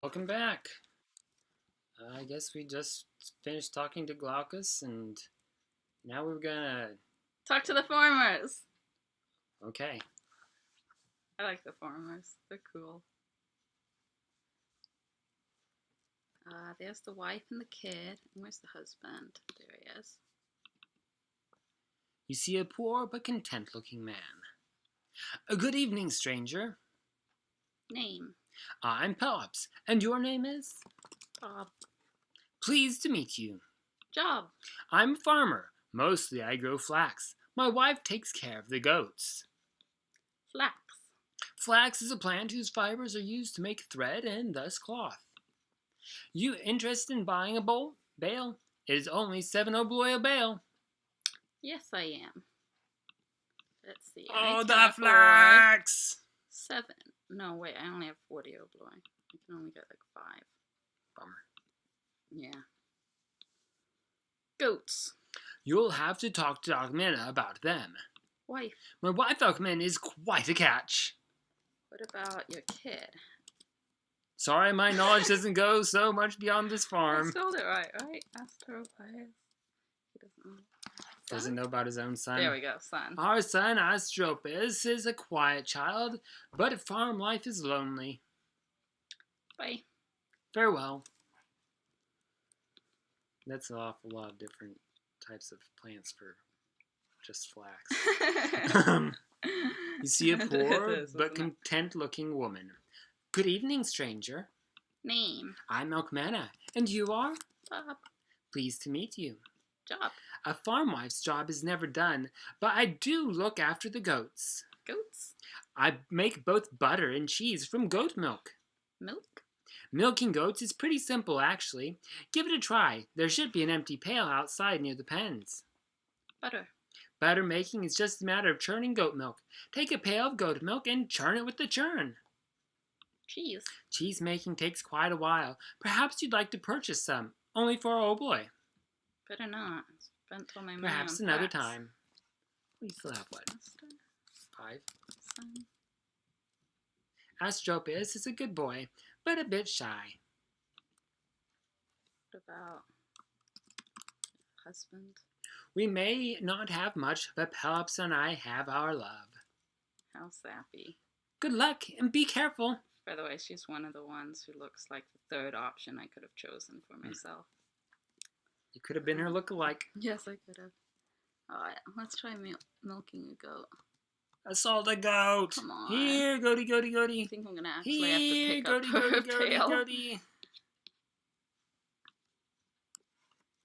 Welcome back. I guess we just finished talking to Glaucus, and now we're gonna. Talk to the farmers. Okay. I like the farmers. They're cool. There's the wife and the kid. Where's the husband? There he is. You see a poor but content looking man. A good evening, stranger. Name? I'm Pelops, and your name is? Bob. Pleased to meet you. Job? I'm a farmer. Mostly I grow flax. My wife takes care of the goats. Flax? Flax is a plant whose fibers are used to make thread and thus cloth. You interested in buying a bale? It is only 7 obloy a bale. Yes, I am. Let's see. Oh, the flax! 7. No, wait, I only have 40 obloy. I can only get like 5. Bummer. Yeah. Goats? You'll have to talk to Odemia about them. Wife? My wife, Odemia, is quite a catch. What about your kid? Sorry, my knowledge doesn't go so much beyond this I farm. spelled it right? Astrophiles. He doesn't know. Doesn't know about his own son. There we go, son. Our son, Astropis, is a quiet child, but farm life is lonely. Bye. Farewell. That's an awful lot of different types of plants for just flax. You see a poor but content-looking woman. Good evening, stranger. Name? I'm Milkmanna, and you are? Bob. Pleased to meet you. Job? A farm wife's job is never done, but I do look after the goats. Goats? I make both butter and cheese from goat milk. Milk? Milking goats is pretty simple, actually. Give it a try. There should be an empty pail outside near the pens. Butter? Butter making is just a matter of churning goat milk. Take a pail of goat milk and churn it with the churn. Cheese? Cheese making takes quite a while. Perhaps you'd like to purchase some, only for a boy. Better not. Spent all my money Perhaps on another flax. time. We still have what? 5? Son. Astropis is a good boy, but a bit shy. What about husband? We may not have much, but Pelops and I have our love. How sappy. Good luck, and be careful. By the way, she's one of the ones who looks like the third option I could have chosen for myself. You could have been her look-alike. Yes, I could have. Alright, let's try milking a goat. Assault a goat. Come on. Here, goaty, goaty, goaty. I think I'm going to actually have to pick up goaty, her goaty, goaty, tail. goaty.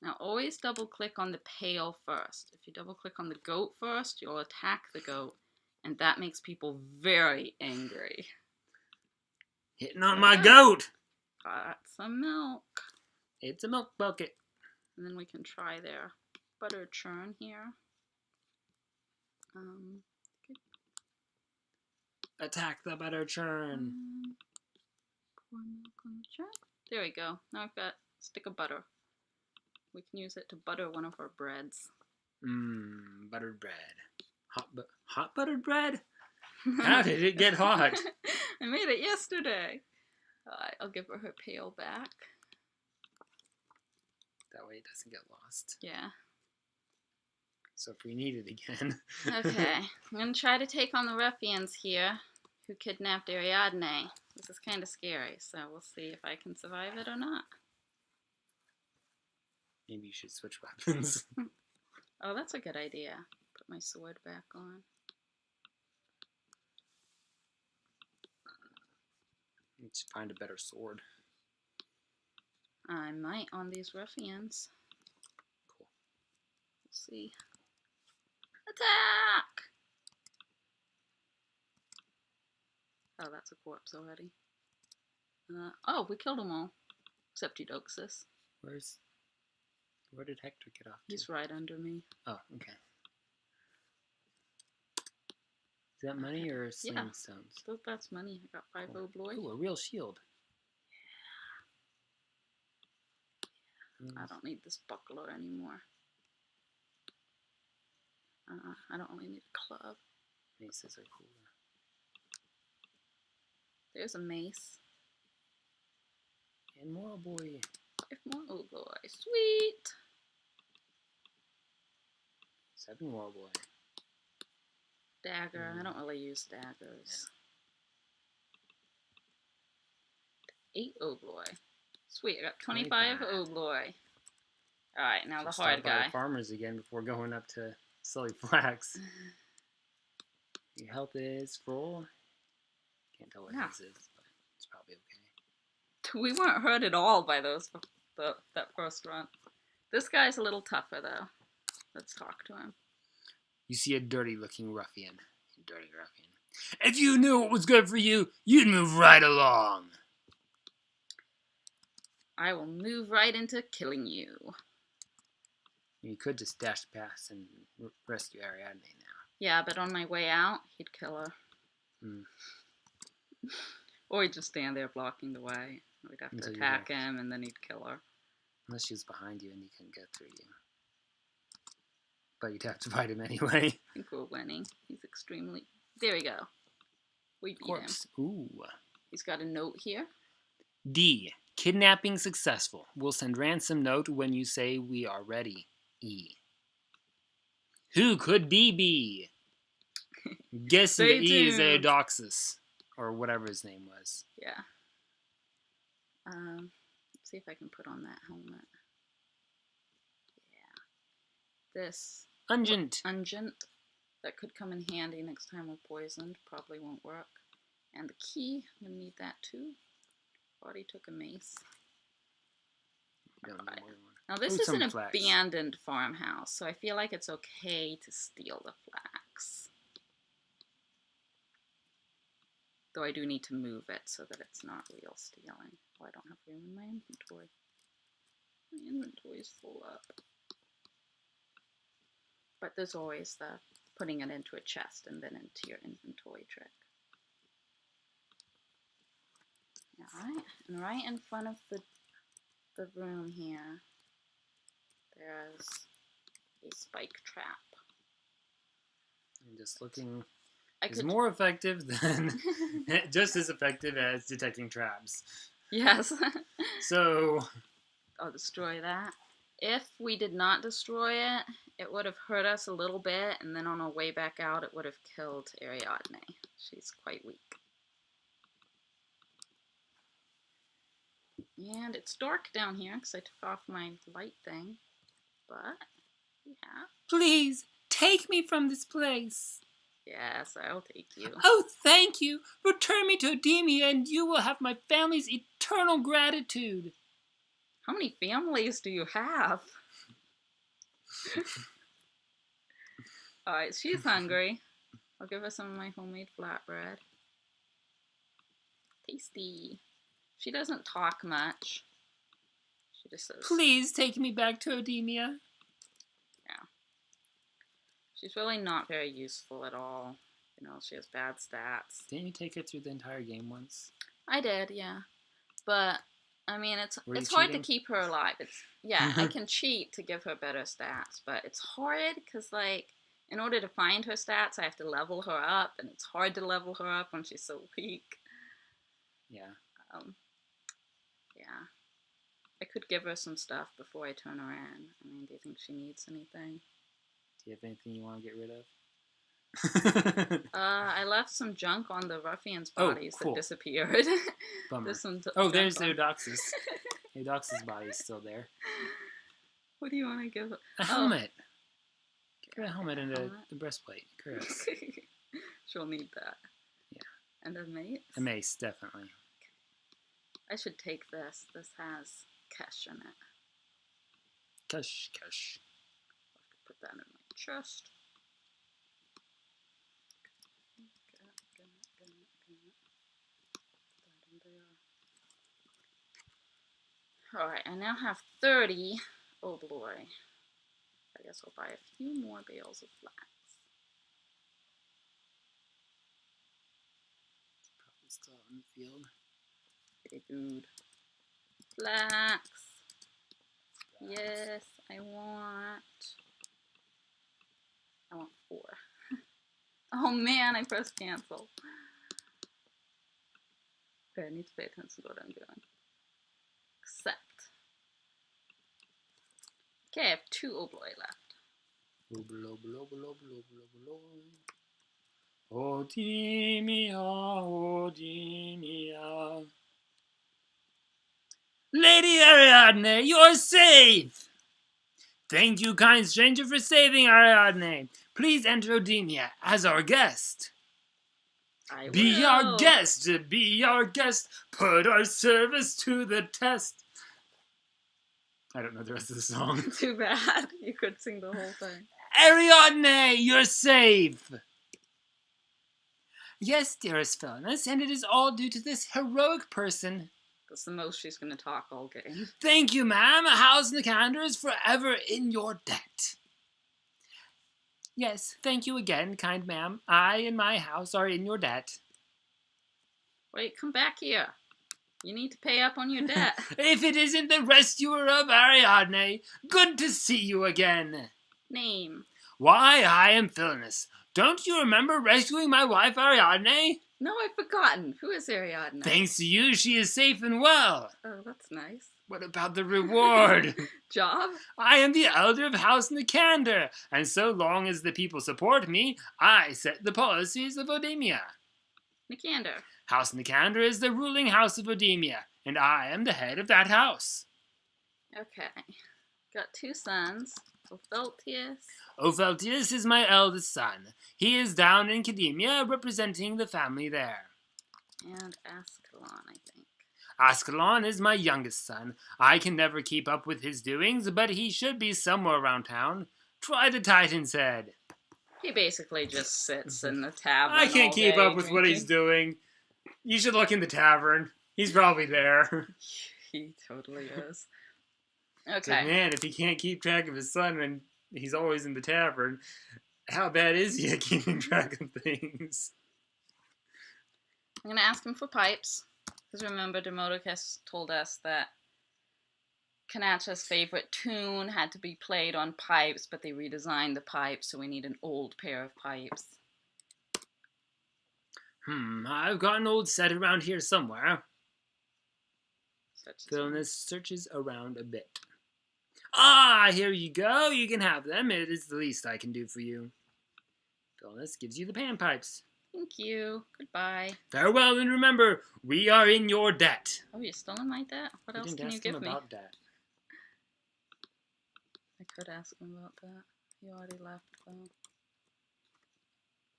Now, always double-click on the pail first. If you double-click on the goat first, you'll attack the goat, and that makes people very angry. Hitting on my goat. Got some milk. It's a milk bucket. And then we can try their butter churn here. Okay. Attack the butter churn. Pour milk on the churn. There we go. Now I've got a stick of butter. We can use it to butter one of our breads. Buttered bread. Hot buttered bread? How did it get hot? I made it yesterday. I'll give her pail back. That way it doesn't get lost. Yeah. So if we need it again. Okay. I'm going to try to take on the ruffians here who kidnapped Ariadne. This is kind of scary, so we'll see if I can survive it or not. Maybe you should switch weapons. Oh, that's a good idea. Put my sword back on. Need to find a better sword. I might on these ruffians. Cool. We'll see. Attack! Oh, that's a corpse already. Oh, we killed them all. Except Eudoxus. Where did Hector get off to? He's right under me. Oh, okay. Is that money or sling stones? That's money. I got 5 obloy. Ooh, a real shield. Yeah. I don't need this buckler anymore. I don't really need a club. Maces are cooler. There's a mace. And more, oh boy. 5 more, oh boy. Sweet. 7 more, oh boy. Dagger. I don't really use daggers. Yeah. 8 obloy. Sweet, I got 25 obloy. Alright, now the hard guy. Stop by farmers again before going up to Sully Flax. Your health is full. Can't tell what his is, but it's probably okay. We weren't hurt at all by that first run. This guy's a little tougher, though. Let's talk to him. You see a dirty-looking ruffian. Dirty ruffian. If you knew what was good for you, you'd move right along. I will move right into killing you. You could just dash past and rescue Ariadne now. Yeah, but on my way out, he'd kill her. Or he'd just stand there blocking the way. We'd have to attack him, and then he'd kill her. Unless she was behind you and he couldn't get through you. But you'd have to fight him anyway. I think we're winning. He's extremely... There we go. We beat him. Ooh. He's got a note here. D. Kidnapping successful. We'll send ransom note when you say we are ready. E. Who could D be? Guessing the E is Eudoxus. Or whatever his name was. Yeah. Let's see if I can put on that helmet. Yeah. This... Ungent. That could come in handy next time we're poisoned. Probably won't work. And the key. I'm going to need that too. Already took a mace. Right. Now this is an abandoned farmhouse, so I feel like it's okay to steal the flax. Though I do need to move it so that it's not real stealing. Oh, I don't have room in my inventory. My inventory's full up. But there's always the putting it into a chest and then into your inventory trick. Alright, and right in front of the room here, there's a spike trap. I'm just looking... It's more effective than... just as effective as detecting traps. Yes. So... I'll destroy that. If we did not destroy it, it would have hurt us a little bit, and then on our way back out, it would have killed Ariadne. She's quite weak. And it's dark down here because I took off my light thing. But, yeah. Please, take me from this place. Yes, I'll take you. Oh, thank you. Return me to Odemia and you will have my family's eternal gratitude. How many families do you have? Alright, she's hungry. I'll give her some of my homemade flatbread. Tasty. She doesn't talk much. She just says... Please take me back to Odemia. Yeah. She's really not very useful at all. You know, she has bad stats. Didn't you take her through the entire game once? I did, yeah. But, I mean, it's hard to keep her alive. Yeah, I can cheat to give her better stats, but it's hard because, like, in order to find her stats, I have to level her up, and it's hard to level her up when she's so weak. Yeah. Yeah. I could give her some stuff before I turn her in. I mean, do you think she needs anything? Do you have anything you want to get rid of? I left some junk on the ruffians' bodies that disappeared. Bummer. There's the Eudoxus. Eudoxus' body is still there. What do you want to give her? A helmet. Get a helmet and the breastplate. Correct. She'll need that. Yeah. And a mace? A mace, definitely. I should take this. This has kesh in it. Kesh. I could put that in my chest. Alright, I now have 30 obloy. I guess I'll buy a few more bales of flax. Probably still out in the field. Hey, dude. Flax. Yes, I want 4. Oh man, I pressed cancel. Okay, I need to pay attention to what I'm doing. Okay, I have 2 obloi left. Odemia, Odemia. Lady Ariadne, you're safe! Thank you, kind stranger, for saving Ariadne. Please enter Odemia as our guest. I will. Be our guest, be our guest. Put our service to the test. I don't know the rest of the song. Too bad. You could sing the whole thing. Ariadne, you're safe! Yes, dearest Philonous, and it is all due to this heroic person. That's the most she's going to talk all game. Thank you, ma'am. House Nicander is forever in your debt. Yes, thank you again, kind ma'am. I and my house are in your debt. Wait, come back here. You need to pay up on your debt. If it isn't the rescuer of Ariadne, good to see you again. Name. Why, I am Philonous. Don't you remember rescuing my wife Ariadne? No, I've forgotten. Who is Ariadne? Thanks to you, she is safe and well. Oh, that's nice. What about the reward? Job? I am the elder of House Nicander, and so long as the people support me, I set the policies of Odemia. Nicander. House Nicander is the ruling house of Odemia, and I am the head of that house. Okay. Got 2 sons. Opheltius. Opheltius is my eldest son. He is down in Kidnapping, representing the family there. And Ascalon, I think. Ascalon is my youngest son. I can never keep up with his doings, but he should be somewhere around town. Try the Titan's head. He basically just sits in the tavern. I can't keep up with what he's doing. You should look in the tavern. He's probably there. He totally is. Okay. So, man, if he can't keep track of his son and he's always in the tavern, how bad is he at keeping track of things? I'm going to ask him for pipes. Because remember, Demodocus told us that Kanacha's favorite tune had to be played on pipes, but they redesigned the pipes, so we need an old pair of pipes. I've got an old set around here somewhere. Philonous searches around a bit. Ah, here you go. You can have them. It is the least I can do for you. Philonous gives you the panpipes. Thank you. Goodbye. Farewell, and remember, we are in your debt. Oh, you're still in my debt? What else can you give me? About debt. I could ask him about that. He already left, though.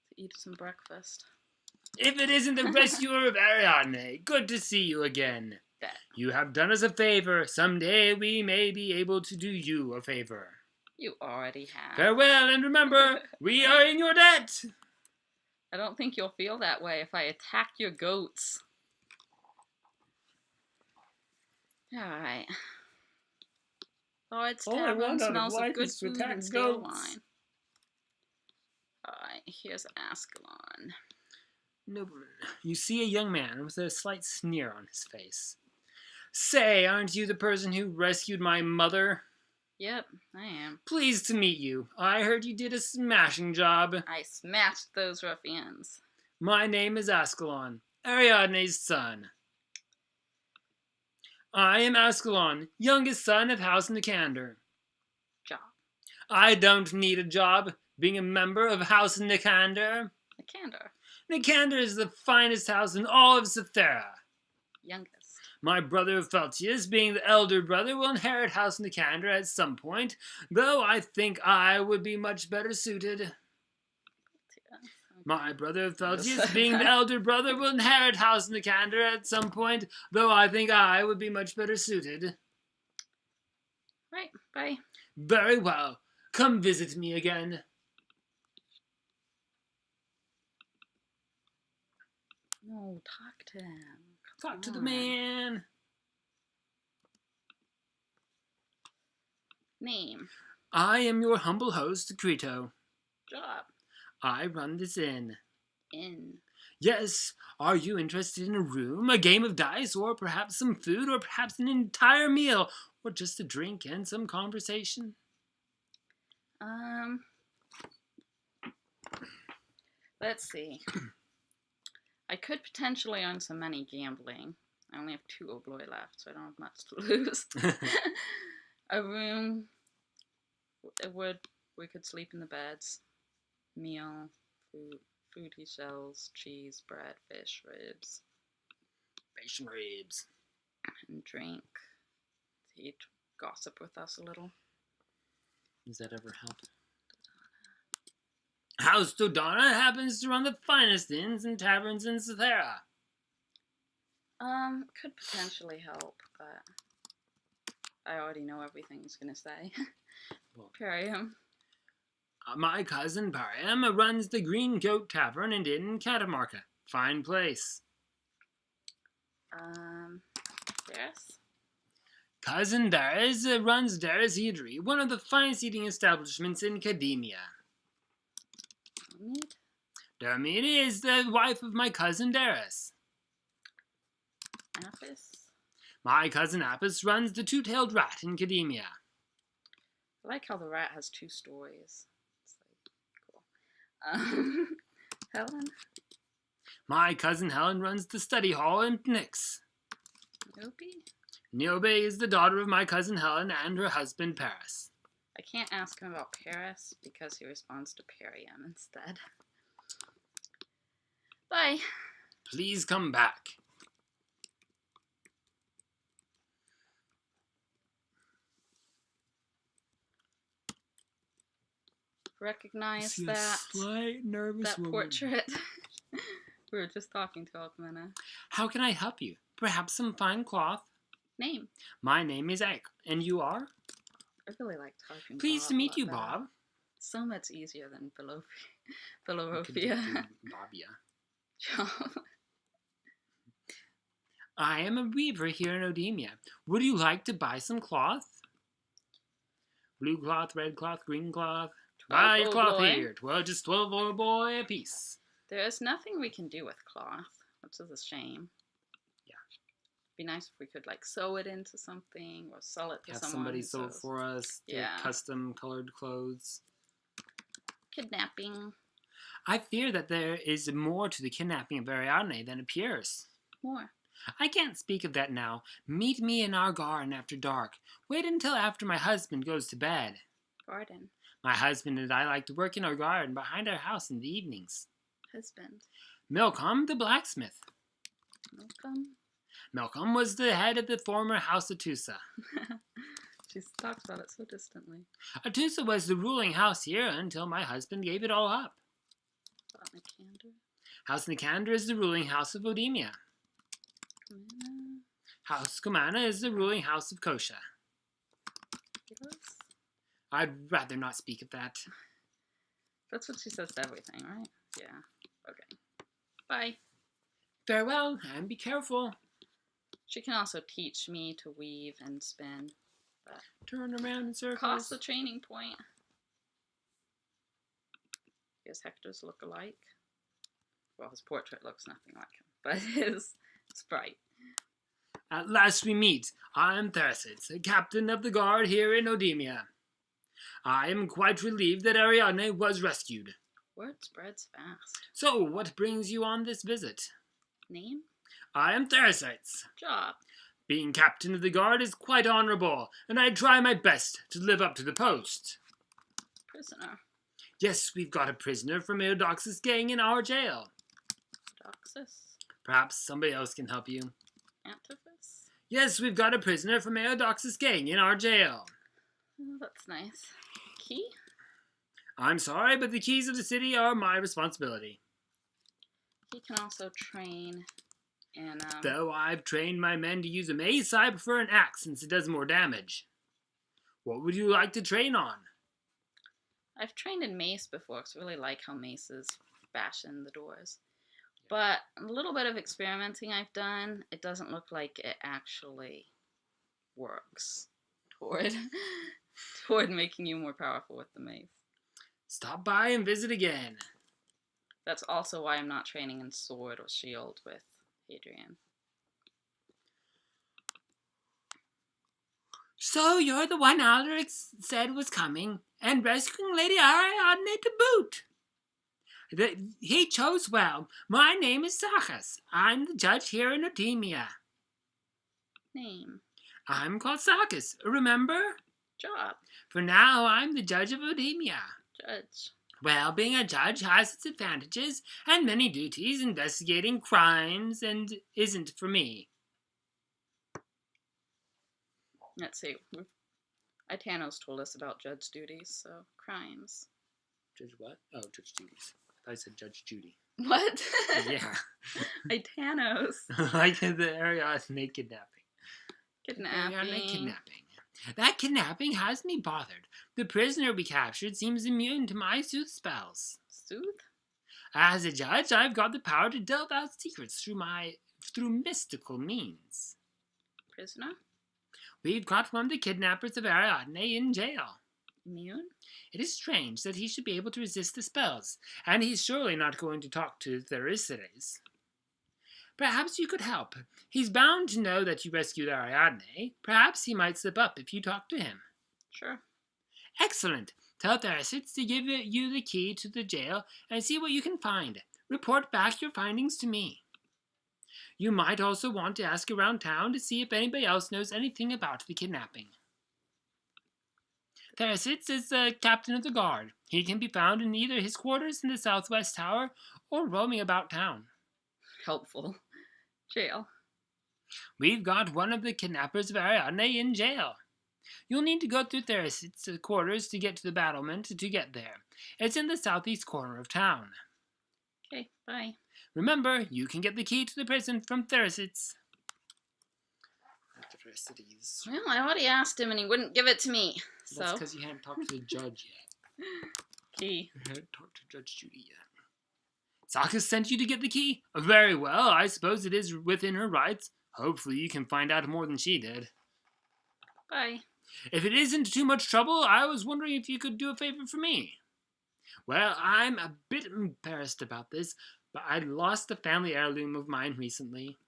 To eat some breakfast. If it isn't the rescuer of Ariadne, good to see you again. Debt. You have done us a favor. Someday we may be able to do you a favor. You already have. Farewell, and remember, we are in your debt. I don't think you'll feel that way if I attack your goats. Alright. Lord's Tavern smells of good food and stale wine. Alright, here's Ascalon. Nobleman, you see a young man with a slight sneer on his face. Say, aren't you the person who rescued my mother? Yep, I am. Pleased to meet you. I heard you did a smashing job. I smashed those ruffians. My name is Ascalon, Ariadne's son. I am Ascalon, youngest son of House Nicander. Job. I don't need a job, being a member of House Nicander. Nicander. Nicander is the finest house in all of Cythera. Youngest. My brother Opheltius, being the elder brother, will inherit House Nicander at some point, though I think I would be much better suited. Okay. My brother Opheltius, being the elder brother, will inherit House Nicander at some point, though I think I would be much better suited. Right, bye. Very well. Come visit me again. No, talk to him. Talk to the man. Name. I am your humble host, Crito. Job. I run this inn. Inn. Yes. Are you interested in a room, a game of dice, or perhaps some food, or perhaps an entire meal, or just a drink and some conversation? Let's see. I could potentially earn some money gambling. I only have 2 obloi left, so I don't have much to lose. A room, We could sleep in the beds. Meal, food he sells, cheese, bread, fish, ribs. Fish and ribs. And drink. He'd gossip with us a little. Does that ever help? House Dodonna happens to run the finest inns and taverns in Cythera. Could potentially help, but I already know everything he's gonna say. Well, Perium. My cousin Perium runs the Green Goat Tavern and Inn in Catamarca. Fine place. Yes? Cousin Darius runs Darius Eatery, one of the finest eating establishments in Odemia. Dermid is the wife of my cousin Darius. Antiphus? My cousin Antiphus runs the Two-Tailed Rat in Odemia. I like how the rat has 2 stories. It's like, cool. Helen? My cousin Helen runs the study hall in Pnyx. Niobe is the daughter of my cousin Helen and her husband Paris. I can't ask him about Paris because he responds to Perium instead. Bye. Please come back. Recognize that slight nervous that portrait. We were just talking to Odemia. How can I help you? Perhaps some fine cloth? Name? My name is Ike, and you are? I really like talking. Pleased to meet you, Bob. So much easier than Belophia. Bobia. I am a weaver here in Odemia. Would you like to buy some cloth? Blue cloth, red cloth, green cloth. Buy your cloth here. Just 12 old boy a piece. There is nothing we can do with cloth, which is a shame. Yeah. Be nice if we could like sew it into something or sell it to someone. Somebody sew it for us. Yeah. Custom colored clothes. Kidnapping. I fear that there is more to the kidnapping of Ariadne than appears. More. I can't speak of that now. Meet me in our garden after dark. Wait until after my husband goes to bed. Garden. My husband and I like to work in our garden behind our house in the evenings. Husband. Milcom, the blacksmith. Milcom was the head of the former House Atusa. She talks about it so distantly. Atusa was the ruling house here until my husband gave it all up. Nicander. House Nicander is the ruling house of Odemia. House Comana is the ruling house of Kosha. I'd rather not speak of that. That's what she says to everything, right? Yeah. Okay. Bye. Farewell, and be careful. She can also teach me to weave and spin. But turn around in circles. Cost the training point. Does Hector's look alike? Well, his portrait looks nothing like him, but his sprite. At last we meet. I am Thersites, captain of the guard here in Odemia. I am quite relieved that Ariadne was rescued. Word spreads fast. So, what brings you on this visit? Name? I am Thersites. Job? Being captain of the guard is quite honorable, and I try my best to live up to the post. Prisoner? Yes, we've got a prisoner from Eudoxus gang in our jail. Eudoxus? Perhaps somebody else can help you. Antiphus? Yes, we've got a prisoner from Eudoxus gang in our jail. Oh, that's nice. Key? I'm sorry, but the keys of the city are my responsibility. He can also train in, Though I've trained my men to use a mace, I prefer an axe since it does more damage. What would you like to train on? I've trained in mace before, because I really like how maces bash in the doors. But a little bit of experimenting I've done, it doesn't look like it actually works toward making you more powerful with the mace. Stop by and visit again. That's also why I'm not training in sword or shield with Adrian. So you're the one Aldrich said was coming, and rescuing Lady Ariadne to boot. He chose well. My name is Sacas. I'm the judge here in Odemia. Name? I'm called Sacas, remember? Job. For now, I'm the judge of Odemia. Judge. Well, being a judge has its advantages and many duties. Investigating crimes and isn't for me. Let's see. Itanos told us about judge duties, so crimes. Judge what? Oh, judge duties. I said Judge Judy. What? Yeah. Itanos. Like the Ariadne kidnapping. Kidnapping. Ariadne kidnapping. That kidnapping has me bothered. The prisoner we captured seems immune to my sooth spells. Sooth? As a judge, I've got the power to delve out secrets through mystical means. Prisoner? We've got one of the kidnappers of Ariadne in jail. Immune? It is strange that he should be able to resist the spells, and he's surely not going to talk to Theresites. Perhaps you could help. He's bound to know that you rescued Ariadne. Perhaps he might slip up if you talk to him. Sure. Excellent. Tell Theresites to give you the key to the jail and see what you can find. Report back your findings to me. You might also want to ask around town to see if anybody else knows anything about the kidnapping. Theresites is the captain of the guard. He can be found in either his quarters in the southwest tower or roaming about town. Helpful. Jail. We've got one of the kidnappers of Ariadne in jail. You'll need to go through Theresites' quarters to get to the battlement to get there. It's in the southeast corner of town. Okay, bye. Remember, you can get the key to the prison from Theresites. Well, I already asked him and he wouldn't give it to me. That's because you hadn't talked to the judge yet. Key. You hadn't talked to Judge Judy yet. Sacas sent you to get the key? Very well, I suppose it is within her rights. Hopefully you can find out more than she did. Bye. If it isn't too much trouble, I was wondering if you could do a favor for me. Well, I'm a bit embarrassed about this, but I lost a family heirloom of mine recently.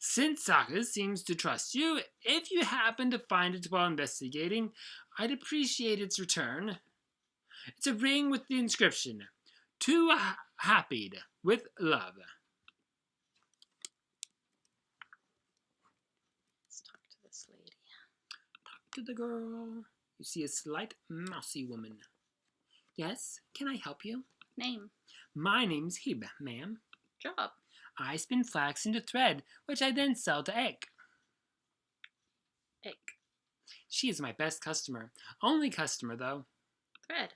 Since Sacas seems to trust you, if you happen to find it while investigating, I'd appreciate its return. It's a ring with the inscription, "To Happy with love." Let's talk to this lady. Talk to the girl. You see a slight, mousy woman. Yes, can I help you? Name. My name's Hib, ma'am. Job. I spin flax into thread, which I then sell to Egg. Egg. She is my best customer. Only customer, though. Thread.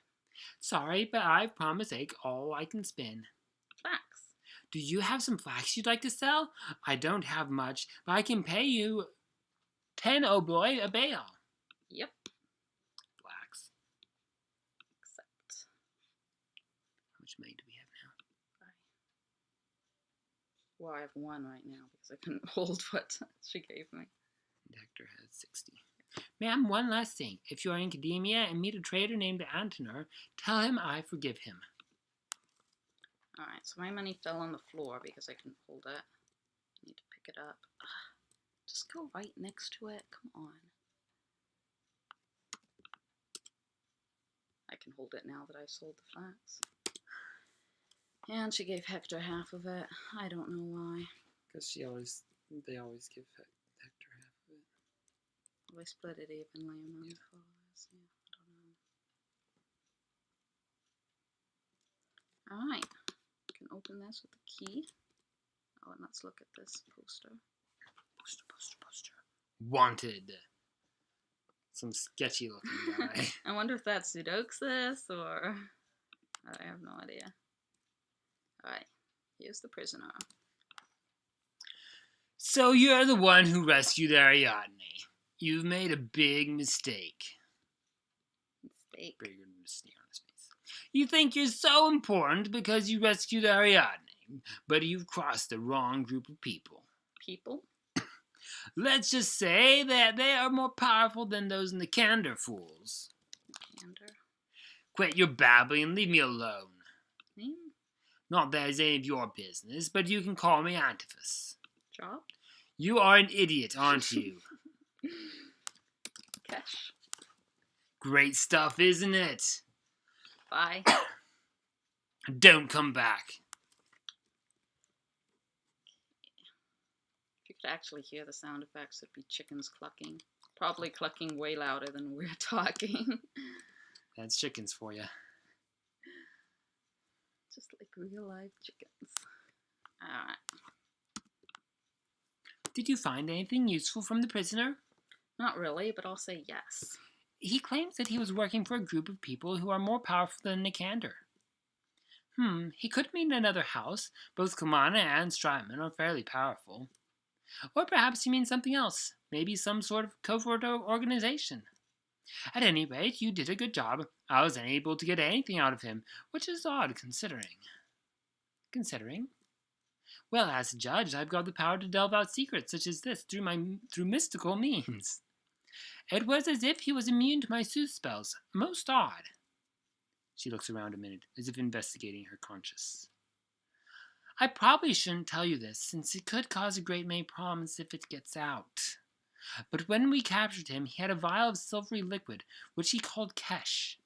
Sorry, but I've promised Egg all I can spin. Flax. Do you have some flax you'd like to sell? I don't have much, but I can pay you 10 oboi a bale. Yep. Flax. Accept. How much money do we have now? Well, I have one right now because I couldn't hold what she gave me. And Hector has 60. Ma'am, one last thing. If you are in Odemia and meet a trader named Antiphus, tell him I forgive him. Alright, so my money fell on the floor because I couldn't hold it. I need to pick it up. Just go right next to it. Come on. I can hold it now that I sold the flax. And she gave Hector half of it. I don't know why. Because they always give Hector half of it. Well, I split it evenly among the followers. Yeah, I don't know. Alright. I can open this with the key. Oh, and let's look at this poster. Poster. Wanted. Some sketchy looking guy. I wonder if that's Eudoxus or... I have no idea. Alright, here's the prisoner. So you're the one who rescued Ariadne. You've made a big mistake. Mistake? Bigger than a sneer on his face. You think you're so important because you rescued Ariadne, but you've crossed the wrong group of people. People? Let's just say that they are more powerful than those Nicander fools. Nicander? Quit your babbling and leave me alone. Me? Not that it's any of your business, but you can call me Antiphus. Job? You are an idiot, aren't you? Kesh. Great stuff, isn't it? Bye. Don't come back. If you could actually hear the sound effects. It'd be chickens clucking. Probably clucking way louder than we're talking. That's chickens for you. Just like real life chickens. Alright. Did you find anything useful from the prisoner? Not really, but I'll say yes. He claims that he was working for a group of people who are more powerful than Nicander. He could mean another house. Both Kumana and Strymon are fairly powerful. Or perhaps he means something else. Maybe some sort of covert organization. At any rate, you did a good job. I was unable to get anything out of him, which is odd considering. Considering? Well, as a judge, I've got the power to delve out secrets such as this through mystical means. It was as if he was immune to my sooth spells. Most odd. She looks around a minute, as if investigating her conscience. I probably shouldn't tell you this, since it could cause a great many problems if it gets out. But when we captured him, he had a vial of silvery liquid, which he called kesh.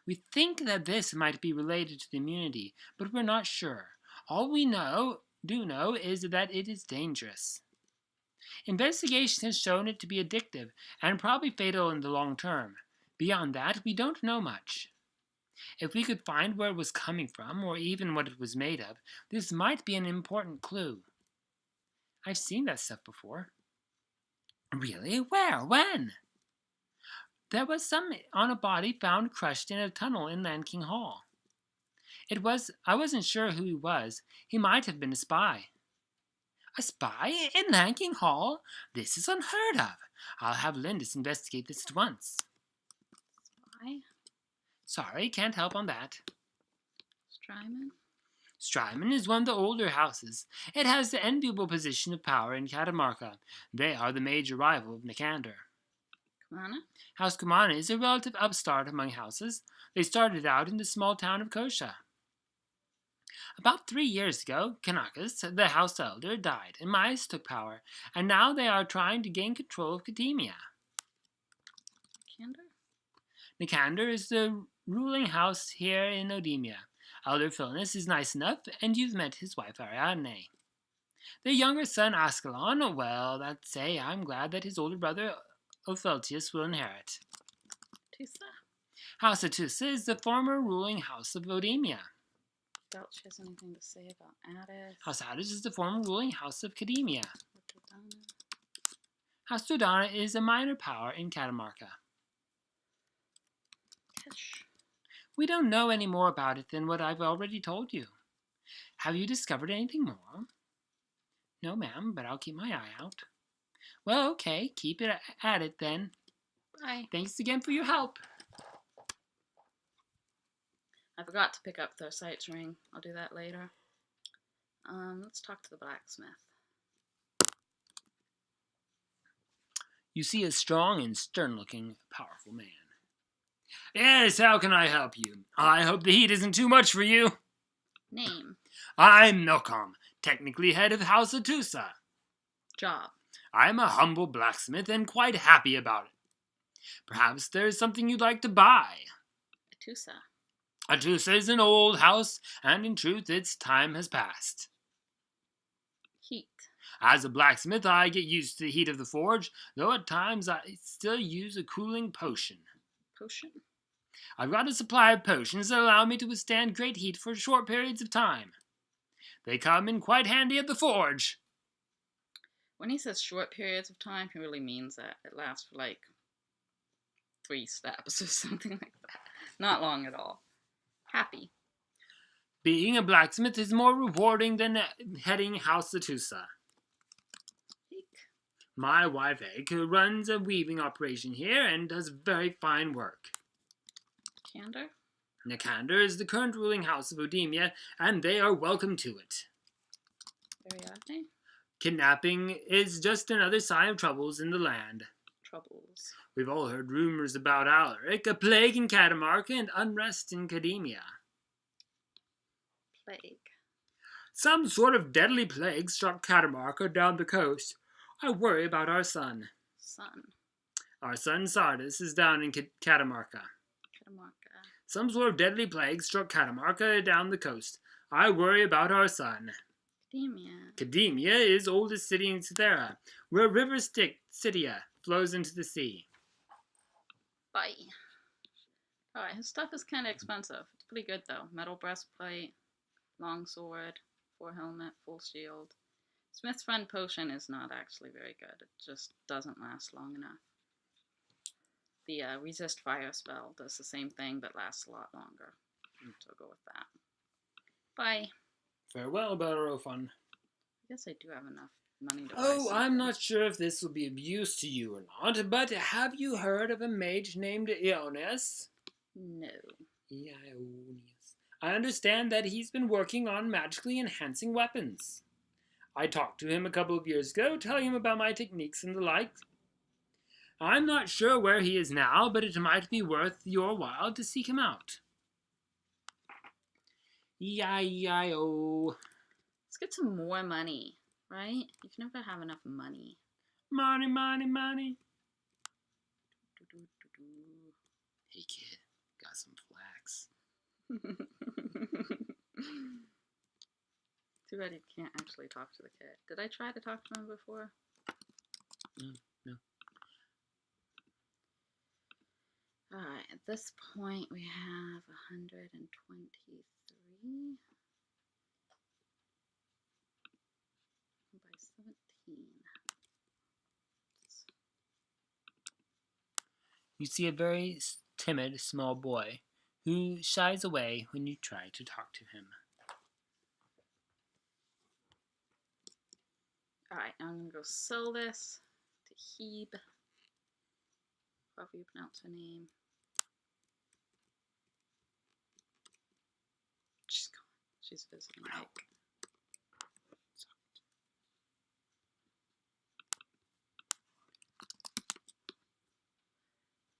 We think that this might be related to the immunity, but we're not sure. All we do know is that it is dangerous. Investigation has shown it to be addictive and probably fatal in the long term. Beyond that, we don't know much. If we could find where it was coming from, or even what it was made of, this might be an important clue. I've seen that stuff before. Really? Where? When? There was some on a body found crushed in a tunnel in Lanking Hall. I wasn't sure who he was. He might have been a spy. A spy? In Lanking Hall? This is unheard of. I'll have Lindis investigate this at once. Spy? Sorry, can't help on that. Strymon? Strymon is one of the older houses. It has the enviable position of power in Catamarca. They are the major rival of Nicander. Kumana? House Kumana is a relative upstart among houses. They started out in the small town of Kosha. About 3 years ago, Kanakis, the house elder, died, and Maius took power, and now they are trying to gain control of Odemia. Nicander is the ruling house here in Odemia. Elder Philinus is nice enough, and you've met his wife Ariadne. Their younger son Ascalon, well, that's say, I'm glad that his older brother Opheltius will inherit. Tusa? House Atusa is the former ruling house of Odemia. Doubt she has anything to say about Addis. House Addis is the former ruling house of Cademia. House Dodana is a minor power in Catamarca. Kesh. We don't know any more about it than what I've already told you. Have you discovered anything more? No, ma'am, but I'll keep my eye out. Well, okay, keep it at it then. Bye. Thanks again for your help. I forgot to pick up the Sight's ring. I'll do that later. Let's talk to the blacksmith. You see a strong and stern-looking, powerful man. Yes, how can I help you? I hope the heat isn't too much for you. Name? I'm Nokam, technically head of House Atusa. Job? I'm a humble blacksmith and quite happy about it. Perhaps there's something you'd like to buy. Atusa. Atusa is an old house, and in truth, its time has passed. Heat. As a blacksmith, I get used to the heat of the forge, though at times I still use a cooling potion. Potion? I've got a supply of potions that allow me to withstand great heat for short periods of time. They come in quite handy at the forge. When he says short periods of time, he really means that it lasts for like 3 steps or something like that. Not long at all. Happy. Being a blacksmith is more rewarding than heading House Atusa. My wife Egg runs a weaving operation here and does very fine work. Nicander? Nicander is the current ruling house of Odemia, and they are welcome to it. Ariadne? Kidnapping is just another sign of troubles in the land. Troubles. We've all heard rumors about Alaric, a plague in Catamarca, and unrest in Odemia. Plague. Some sort of deadly plague struck Catamarca down the coast. I worry about our son. Son. Our son Sardis is down in Catamarca. Catamarca. Some sort of deadly plague struck Catamarca down the coast. I worry about our son. Odemia. Academia is oldest city in Cythera, where river Cythera flows into the sea. Bye. Alright, his stuff is kind of expensive. It's pretty good though. Metal breastplate, long sword, 4 helmet, full shield. Smith's friend potion is not actually very good. It just doesn't last long enough. The resist fire spell does the same thing but lasts a lot longer. So I'll go with that. Bye. Farewell, Bellerophon. I guess I do have enough money to buy Oh, I'm not sure if this will be of use to you or not, but have you heard of a mage named Eudoxus? No. Eudoxus. I understand that he's been working on magically enhancing weapons. I talked to him a couple of years ago, telling him about my techniques and the like. I'm not sure where he is now, but it might be worth your while to seek him out. E-I-E-I-O. Let's get some more money, right? You can never have enough money. Money, money, money. Hey kid, got some flax. Too bad you can't actually talk to the kid. Did I try to talk to him before? No. Alright, at this point we have 123 by 17. You see a very timid small boy who shies away when you try to talk to him. Alright, now I'm going to go sell this to Hebe. However you pronounce her name. She's gone. She's visiting Mike.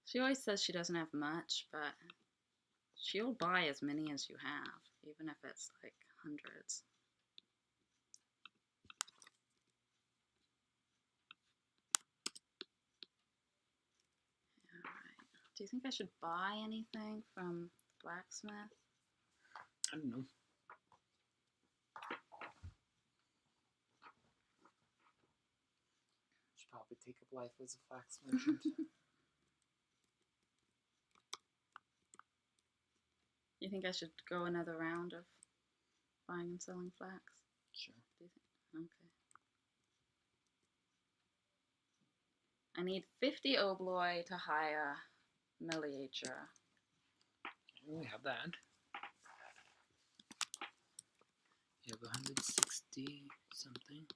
She always says she doesn't have much, but she'll buy as many as you have, even if it's like hundreds. Do you think I should buy anything from the blacksmith? I don't know. Should probably take up life as a flax merchant. You think I should go another round of buying and selling flax? Sure. Do you think? Okay. I need 50 obloi to hire Meliature. We have that. You have 160 something.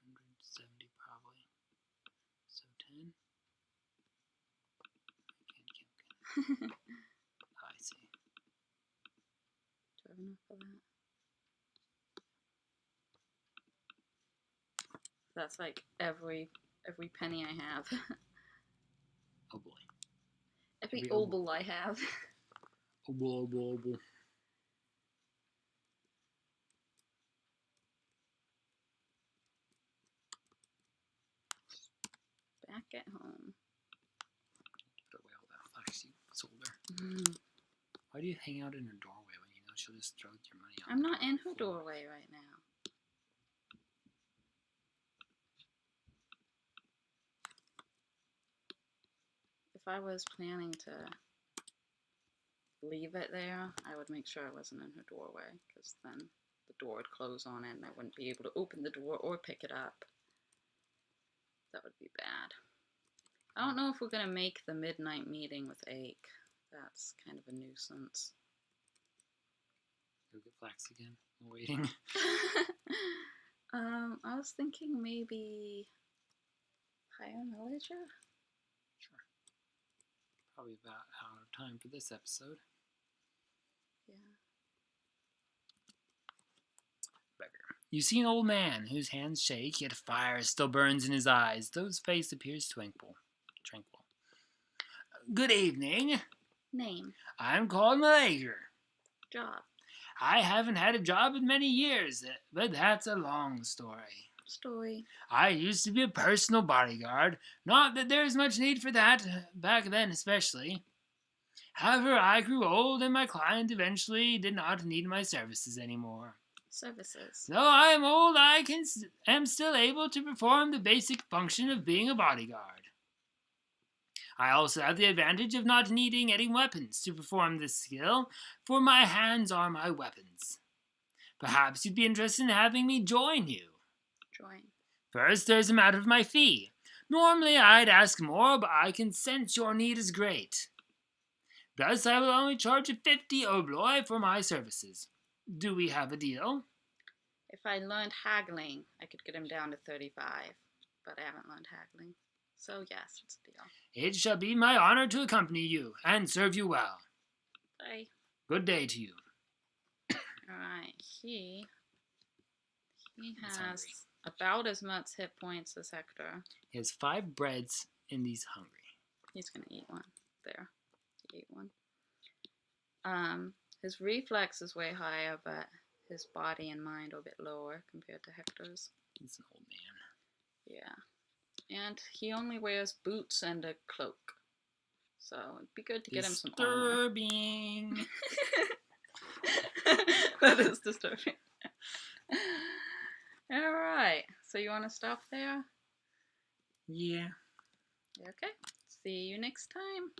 170 probably. So 10. I can't count. I see. Do I have enough for that? That's like every penny I have. Oh boy. Every obol I have. Obol. Back at home. Put away all that flax you sold her. Mm. Why do you hang out in her doorway when you know she'll just throw your money on I'm not in her doorway right now. If I was planning to leave it there, I would make sure I wasn't in her doorway, because then the door would close on it and I wouldn't be able to open the door or pick it up. That would be bad. I don't know if we're going to make the midnight meeting with Ake. That's kind of a nuisance. Go get flax again. I'm waiting. I was thinking maybe hire Meliature? Sure. Probably about out of time for this episode. Yeah. Beggar. You see an old man whose hands shake, yet fire still burns in his eyes, though his face appears tranquil. Good evening. Name. I'm called Meliature. Job. I haven't had a job in many years, but that's a long story. Story. I used to be a personal bodyguard. Not that there is much need for that, back then especially. However, I grew old and my client eventually did not need my services anymore. Services. Though I am old, I am still able to perform the basic function of being a bodyguard. I also have the advantage of not needing any weapons to perform this skill, for my hands are my weapons. Perhaps you'd be interested in having me join you. Join. First, there's a matter of my fee. Normally, I'd ask more, but I can sense your need is great. Thus, I will only charge 50 obloi for my services. Do we have a deal? If I learned haggling, I could get him down to 35, but I haven't learned haggling. So yes, it's a deal. It shall be my honor to accompany you and serve you well. Bye. Good day to you. Alright, he has about as much hit points as Hector. He has 5 breads and he's hungry. He's gonna eat one. There. He ate one. His reflex is way higher, but his body and mind are a bit lower compared to Hector's. He's an old man. Yeah. And he only wears boots and a cloak. So it'd be good to get him some armor. Disturbing. That is disturbing. Alright. So you want to stop there? Yeah. Okay. See you next time.